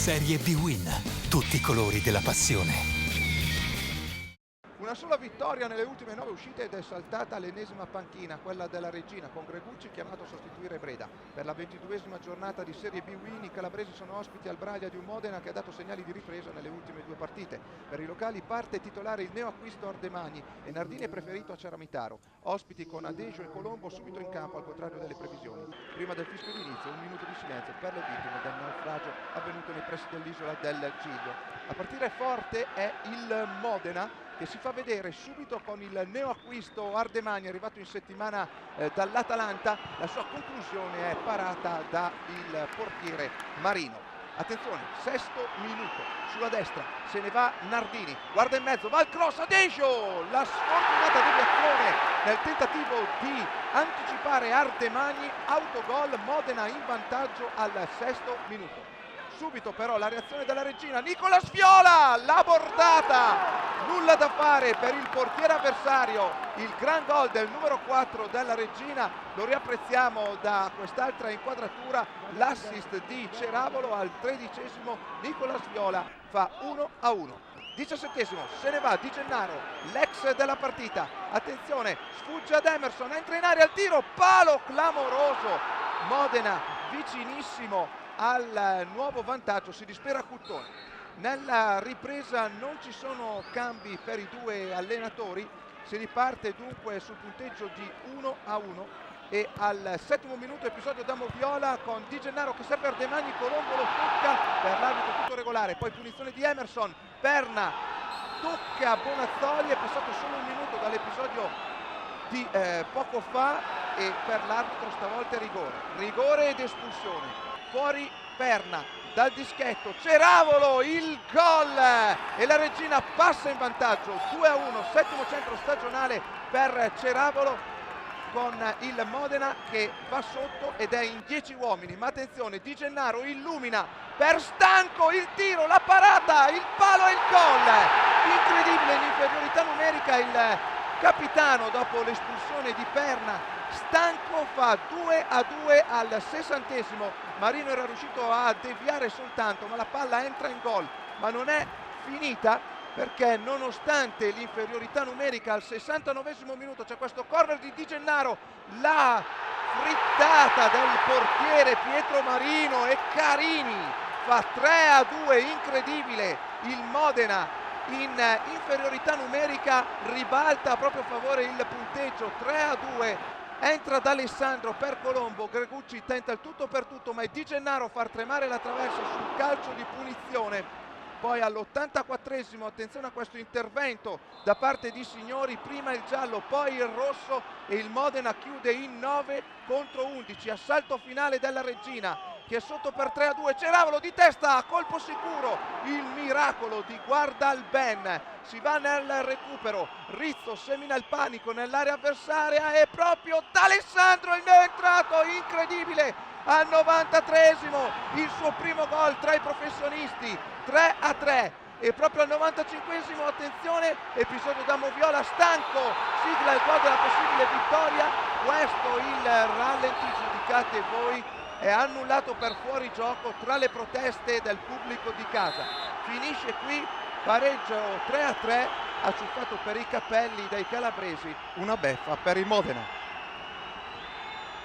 Serie B-Win, tutti i colori della passione. Una sola vittoria nelle ultime 9 uscite ed è saltata l'ennesima panchina, quella della Regina, con Gregucci chiamato a sostituire Breda. Per la 22esima giornata di Serie B-Win i calabresi sono ospiti al Braglia di un Modena che ha dato segnali di ripresa nelle ultime 2 partite. Per i locali parte titolare il neoacquisto Ardemagni e Nardini è preferito a Ceramitaro. Ospiti con Adejo e Colombo subito in campo al contrario delle previsioni. Prima del fischio d'inizio un minuto di silenzio per le vittime del naufragio avvenuto nei pressi dell'isola del Giglio. A partire forte è il Modena, che si fa vedere subito con il neoacquisto Ardemagni arrivato in settimana dall'Atalanta. La sua conclusione è parata dal portiere Marino. Attenzione, sesto minuto, sulla destra se ne va Nardini, guarda in mezzo, va il cross, Adejo, la sfortunata deviazione nel tentativo di anticipare Ardemagni, autogol, Modena in vantaggio al sesto minuto. Subito però la reazione della Regina, Nicolas Viola, la bordata, nulla da fare per il portiere avversario, il gran gol del numero 4 della Regina, lo riapprezziamo da quest'altra inquadratura, l'assist di Ceravolo al 13esimo, Nicolas Viola fa 1-1. 17esimo, se ne va Di Gennaro, l'ex della partita, attenzione, sfugge ad Emerson, entra in aria al tiro, palo clamoroso, Modena vicinissimo al nuovo vantaggio, si dispera Cuttone. Nella ripresa non ci sono cambi per i due allenatori, si riparte dunque sul punteggio di 1-1 e al settimo minuto episodio da Moviola con Di Gennaro che serve Ardemagni, Colombo lo tocca, per l'arbitro tutto regolare, poi punizione di Emerson, Perna tocca Bonazzoli, è passato solo un minuto dall'episodio di poco fa e per l'arbitro stavolta è rigore ed espulsione. Fuori Perna, dal dischetto, Ceravolo, il gol e la Regina passa in vantaggio, 2-1, settimo centro stagionale per Ceravolo con il Modena che va sotto ed è in 10 uomini, ma attenzione, Di Gennaro illumina per Stanco, il tiro, la parata, il palo e il gol, incredibile in inferiorità numerica il capitano dopo l'espulsione di Perna. Stanco fa 2-2 al 60esimo, Marino era riuscito a deviare soltanto ma la palla entra in gol, ma non è finita perché nonostante l'inferiorità numerica al 69esimo minuto c'è questo corner di Di Gennaro, la frittata del portiere Pietro Marino e Carini fa 3-2, incredibile, il Modena in inferiorità numerica ribalta a proprio favore il punteggio, 3-2. Entra D'Alessandro per Colombo, Gregucci tenta il tutto per tutto ma è Di Gennaro a far tremare la traversa sul calcio di punizione. Poi all'84esimo, attenzione a questo intervento da parte di Signori, prima il giallo, poi il rosso e il Modena chiude in 9 contro 11, assalto finale della Regina che è sotto per 3-2, Ceravolo di testa a colpo sicuro, il miracolo di Guardalben, si va nel recupero, Rizzo semina il panico nell'area avversaria e proprio D'Alessandro il neo entrato, incredibile, al 93esimo il suo primo gol tra i professionisti, 3-3 e proprio al 95esimo, attenzione, episodio da Moviola, Stanco sigla il gol della possibile vittoria, questo il rallenti, giudicate voi, è annullato per fuorigioco tra le proteste del pubblico di casa. Finisce qui, pareggio 3-3, acciuffato per i capelli dai calabresi, una beffa per il Modena.